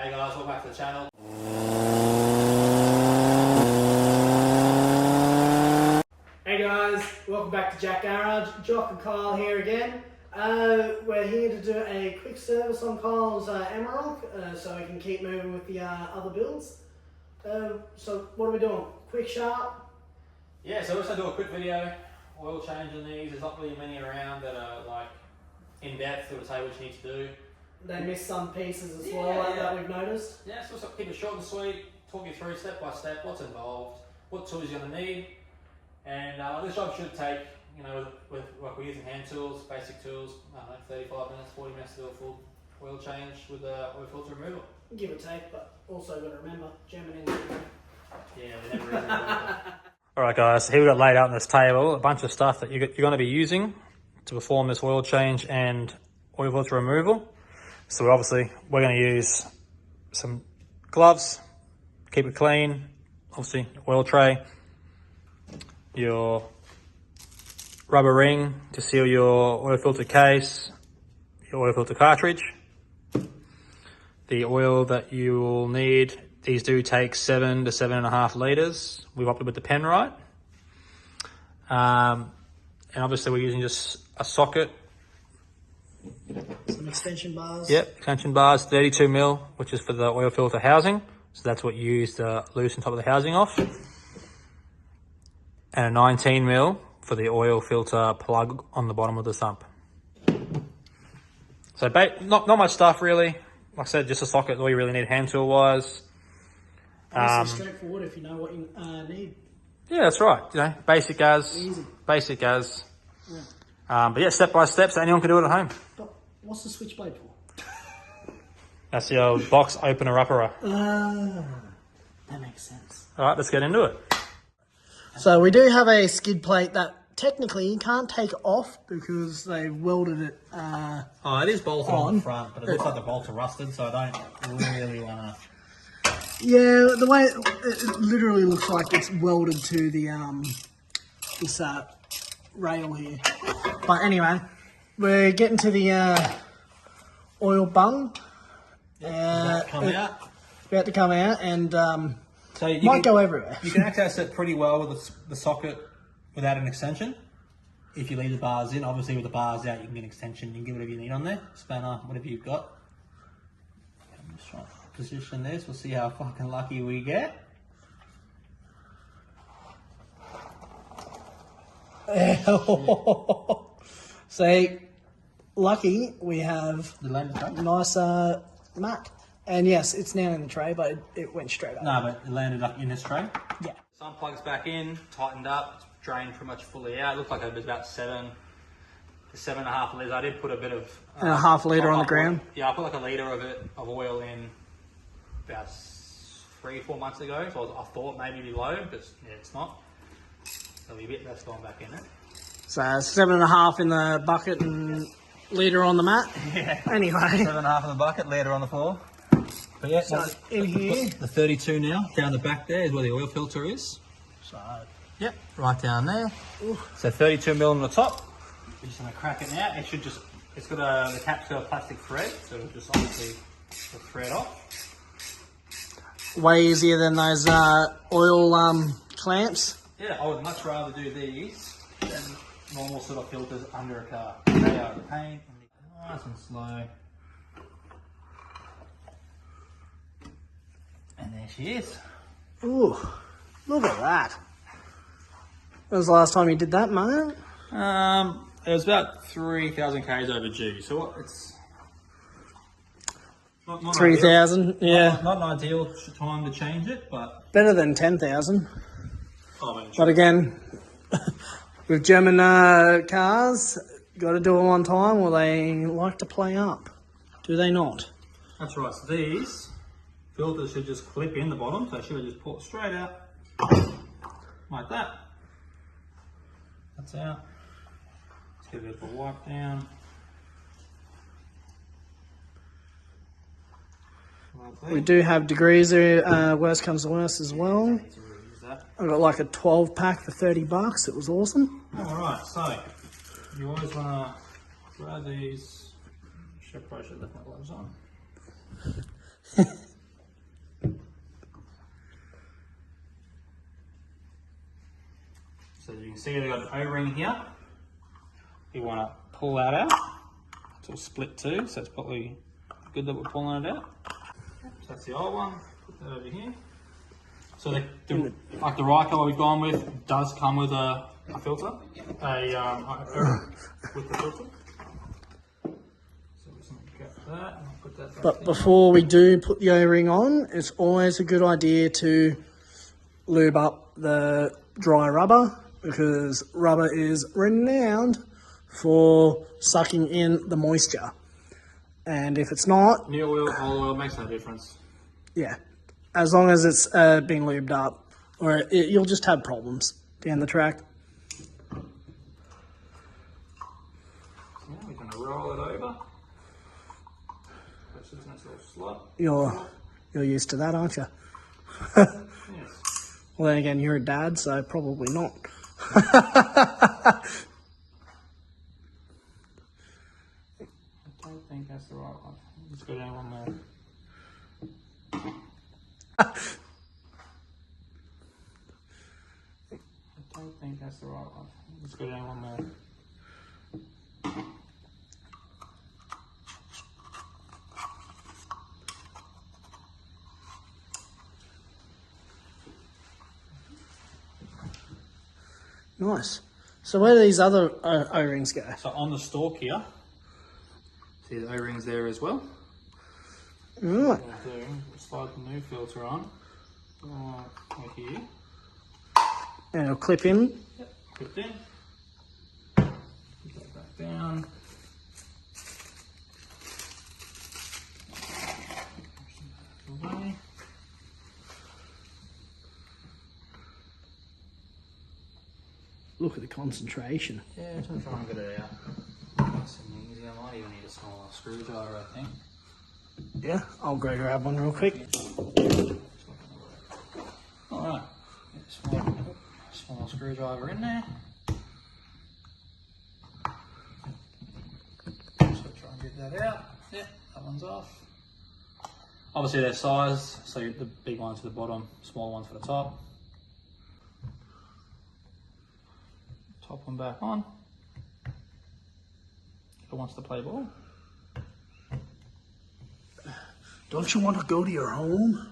Hey guys, welcome back to the channel. Hey guys, welcome back to Jack Garage. Jock and Kyle here again. We're here to do a quick service on Kyle's Amarok so we can keep moving with the other builds. So what are we doing? Quick, sharp? Yeah, so we're just going to do a quick video, oil change on these. There's not really many around that are like in depth that will tell you what you need to do. They missed some pieces as well that we've noticed. Yeah, so we'll keep it short and sweet, talk you through step by step what's involved, what tools you're going to need. And this job should take, you know, with like we're using hand tools, basic tools, I don't know, 35 minutes, 40 minutes to do a full oil change with oil filter removal. Give or take, but also got to remember, German engineering. Yeah, they never really do. Alright guys, so here we've got laid out on this table a bunch of stuff that you're going to be using to perform this oil change and oil filter removal. So we're going to use some gloves, keep it clean, obviously oil tray, your rubber ring to seal your oil filter case, your oil filter cartridge, the oil that you will need. These do take 7 to 7.5 litres. We've opted with the Penrite. And obviously we're using just a socket. Some extension bars. Yep, extension bars, 32 mil, which is for the oil filter housing. So that's what you use to loosen top of the housing off. And a 19 mil for the oil filter plug on the bottom of the sump. So not much stuff really. Like I said, just a socket, all you really need hand tool wise. Straightforward if you know what you need. Yeah, that's right. You know, basic as. Easy. Basic as. Yeah. But yeah, step by step, so anyone can do it at home. But what's the switchblade for? That's the old box opener upperer. That makes sense. All right, let's get into it. So we do have a skid plate that technically you can't take off because they've welded it. It is bolted on the front, but it looks like the bolts are rusted, so I don't really want to. Yeah, the way it literally looks like it's welded to the this rail here. But anyway, we're getting to the oil bung. About to come out, and so you might go everywhere. You can access it pretty well with the socket without an extension. If you leave the bars in, obviously with the bars out, you can get an extension. You can get whatever you need on there, spanner, whatever you've got. I'm just trying to position this. We'll see how fucking lucky we get. See, lucky we have The landing tray? nice mat. And yes, it's now in the tray, but it went straight up. No, but it landed up in this tray. Yeah. Some plugs back in, tightened up, it's drained pretty much fully out. It looked like it was about 7 to 7.5 litres. I did put a bit of... And a half litre on the ground? Yeah, I put like a litre of oil in about 3-4 months ago. So I thought maybe it'd be low, but yeah, it's not. There'll be a bit less going back in it. So 7.5 in the bucket and litre on the mat. Yeah. Anyway. 7.5 in the bucket, litre on the floor. But yeah, So in here. the 32 now, down the back there is where the oil filter is. So, Yep, right down there. So 32 mil on the top. We're just gonna crack it now. It should just, it's got the cap's got a plastic thread, so it'll just obviously the thread off. way easier than those oil clamps. Yeah, I would much rather do these than normal sort of filters under a car. They are a pain. Nice and slow. And there she is. Ooh, look at that. When was the last time you did that, mate? It was about 3,000 k's overdue. So it's not 3,000, yeah. Not an ideal time to change it, but Better than 10,000. I mean, But again, with German cars, got to do it one time or they like to play up. Do they not? that's right. So these filters should just clip in the bottom, so they should just pull it straight out like that. That's out. Let's give it a bit of a wipe down. Like that. We do have degreaser, worst comes to worst as well. Need to reuse that. I got like a 12 pack for 30 bucks. It was awesome. Alright, so you always want to grab these. Probably should have left my gloves on. see they've got an O-ring here. You want to pull that out. It's all split too, so it's probably good that we're pulling it out. So that's the old one. Put that over here. So like the right color we've gone with does come with a filter, with the filter. So just get that and I'll put that back But in. before we do put the O-ring on, it's always a good idea to lube up the dry rubber, because rubber is renowned for sucking in the moisture. And if it's not, New oil, old oil makes no difference. yeah, as long as it's been lubed up, or you'll just have problems down the track. So we're going to roll it over. That's just a nice little slot. You're used to that, aren't you? Yes. Well, then again, you're a dad, so probably not. I don't think that's the right one. Let's go down one more. I don't think that's the right one. Let's go down one more. Nice. So where do these other O-rings go? So on the stalk here, see the O-rings there as well. Right. What we'll do, slide the new filter on. Right here. And it'll clip in. Yep, clipped in. Put that back down. Away. Look at the concentration. Yeah, I'm trying to try and get it out. Nice and easy. I might even need a smaller screwdriver, I think. Yeah, I'll go grab one real quick. Alright, small screwdriver in there. Just try and get that out. Yep, that one's off. Obviously their size, so the big ones for the bottom, small ones for the top. Top one back on. Who wants to play ball? Don't you want to go to your home?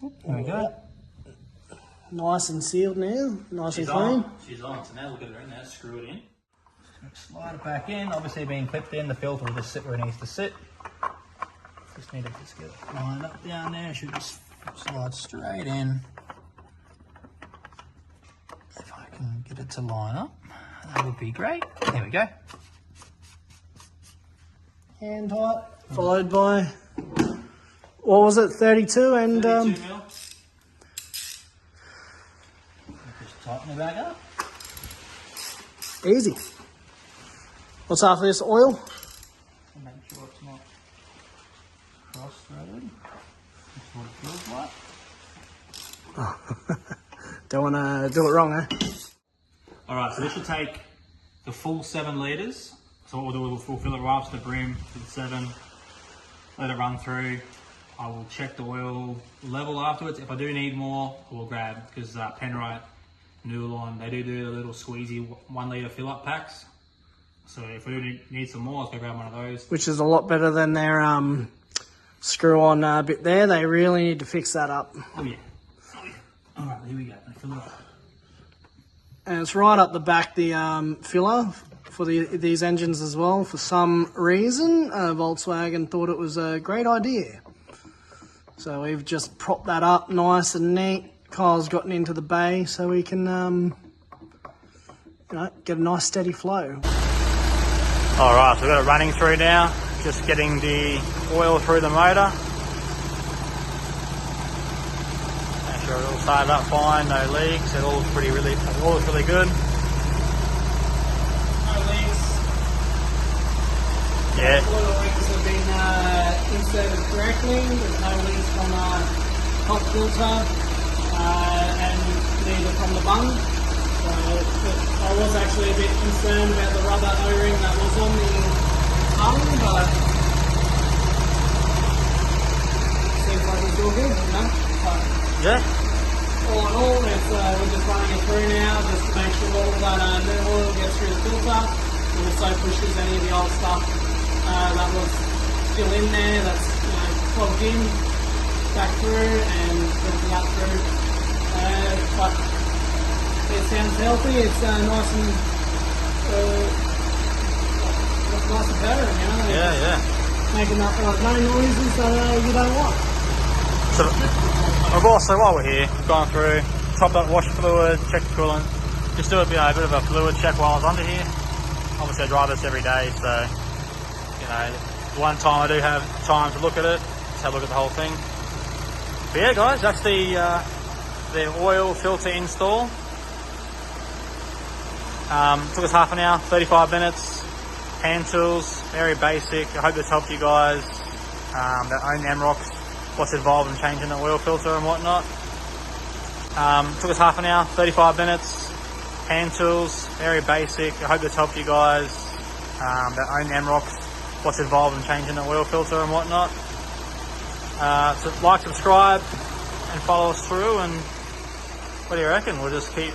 There we go. Nice and sealed now. Nice and clean. She's on. So now we'll get her in there, screw it in. Slide it back in. Obviously being clipped in, the filter will just sit where it needs to sit. Just need to just get it lined up down there. Should just slide straight in. If I can get it to line up, that would be great. There we go. Hand tight. Followed by, what was it, 32 and 32 mil. Just tighten it back up. easy. What's after this? Oil? Make sure it's not cross-threaded. That's what it feels like. Don't want to do it wrong, eh? Alright, so this should take the full 7 litres. So what we'll do is we'll fill it right up to the brim to the 7, let it run through. I will check the oil level afterwards. If I do need more, I will grab, because Penrite, Newlon, they do the little squeezy 1 litre fill-up packs. So if we do need some more, let's go grab one of those. Which is a lot better than their screw-on bit there. They really need to fix that up. Oh yeah. Oh yeah. Alright, here we go. Fill it up. And it's right up the back, the filler for these engines as well. For some reason, Volkswagen thought it was a great idea. So we've just propped that up nice and neat. Kyle's gotten into the bay so we can get a nice steady flow. Alright, so we've got it running through now. Just getting the oil through the motor. Make sure it all started up fine, no leaks. It all looks really good. No leaks. Yeah. Oil rings have been inserted correctly. There's no leaks from the top filter and neither from the bung. So I was actually a bit concerned about the rubber O-ring that was on the tongue, but seems like it's all good, you know? So, Yep. also pushes any of the old stuff that was still in there, that's plugged in back through and filtering up through. But it sounds healthy. It's nice and purring, Yeah. Making up no noises that you don't want. So we've also, while we're here, gone through, topped up wash fluid, checked the coolant, just do a bit of a fluid check while I was under here. Obviously I drive this every day, so one time I do have time to look at it, just have a look at the whole thing. But yeah guys, that's the oil filter install. Took us half an hour, 35 minutes, hand tools, very basic. I hope this helped you guys that own Amarok's, what's involved in changing the oil filter and whatnot. Took us half an hour, 35 minutes, hand tools, very basic. I hope this helped you guys that own Amarok's, what's involved in changing the oil filter and whatnot. So like, subscribe and follow us through, and what do you reckon? We'll just keep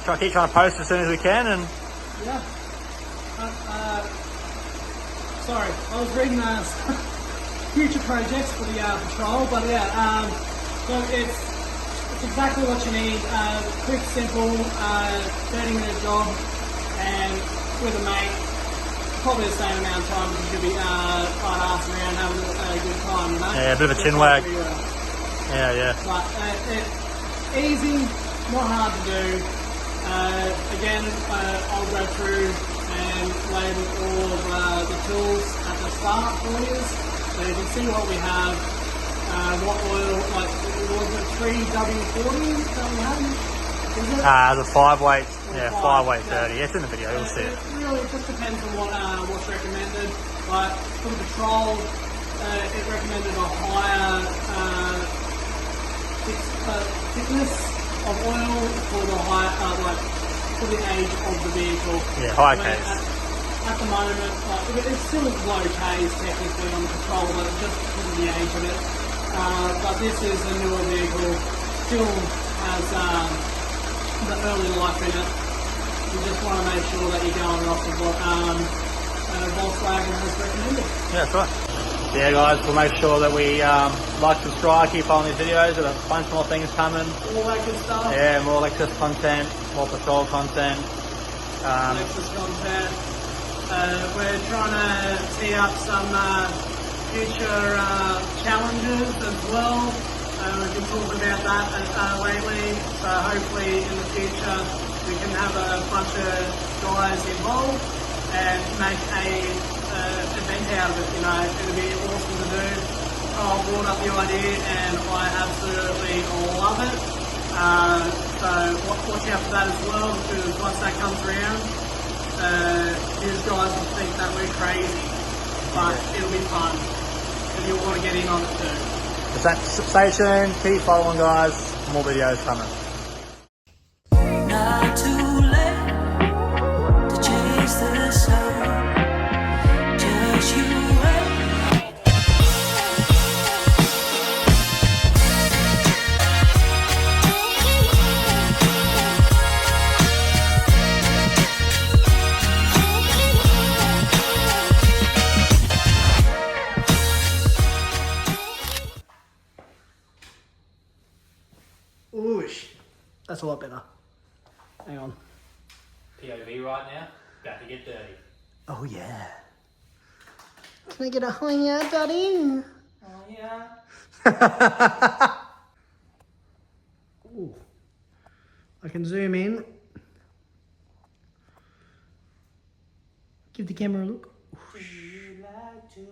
trying to post as soon as we can. And yeah. Sorry, I was reading future projects for the patrol, but yeah, so it's exactly what you need. Quick, simple, 30-minute job, and with a mate, probably the same amount of time because you'll be quite arsed around having a good time, Yeah, a bit of a chin wag. Yeah. But it's easy, not hard to do. Again, I'll go through and label all of the tools at the start for you, so you can see what we have, what oil, like was it 3W40 that we had? Is it? The 5-weight, 5-weight 30. Yeah, it's in the video, you'll see it. It really just depends on what's recommended. Like for the patrol, it recommended a higher thickness of oil for the for the age of the vehicle. Yeah, high case. At the moment, it's still low case technically on the patrol, but just because of the age of it. But this is a newer vehicle, still has the early life in it. You just want to make sure that you're going off of what Volkswagen has recommended. Yeah, that's right. Yeah guys, we'll make sure that we like, subscribe, keep following these videos. There's a bunch more things coming. All that good stuff. Yeah, more Lexus content, more patrol content. Lexus content. We're trying to tee up some future challenges as well. We've been talking about that lately, so hopefully in the future we can have a bunch of guys involved and make a event out of it. It'll be awesome to do. I brought up the idea and I absolutely love it. So watch out for that as well, because once that comes around, these guys will think that we're crazy, but it'll be fun and you'll want to get in on it too. Stay tuned, keep following guys, more videos coming. Not too late to chase the sun, just you wait. Oosh, that's a lot better. Hang on. POV right now, about to get dirty. Oh yeah. Can I get a oh yeah, daddy? Oh yeah. Ooh. I can zoom in. Give the camera a look. Do you like to